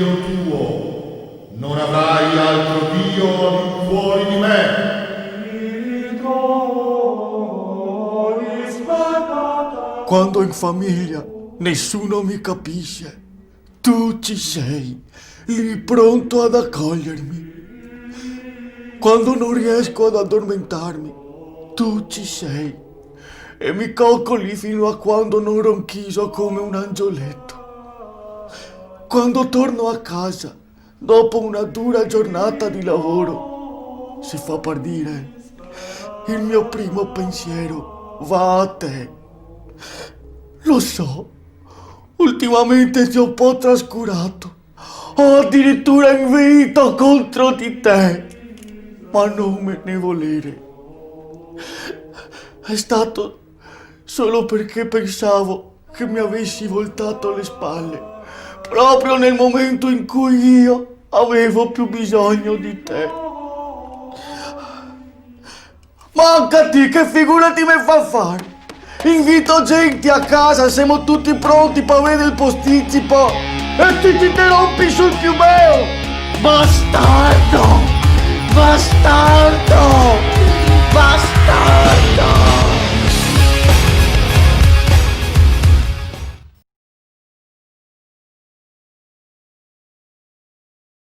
Dio tuo, non avrai altro Dio al di fuori di me. Quando in famiglia nessuno mi capisce, tu ci sei, lì pronto ad accogliermi. Quando non riesco ad addormentarmi, tu ci sei e mi coccoli fino a quando non ronchiso come un angioletto. Quando torno a casa, dopo una dura giornata di lavoro, si fa per dire, il mio primo pensiero va a te. Lo so, ultimamente ti ho un po' trascurato, ho addirittura inveito contro di te, ma non me ne volere. È stato solo perché pensavo che mi avessi voltato le spalle, proprio nel momento in cui io avevo più bisogno di te. Mancati, che figura ti mi fa fare? Invito gente a casa, siamo tutti pronti per vedere il posticipo e ti rompi sul piumeo! Bastardo! Bastardo!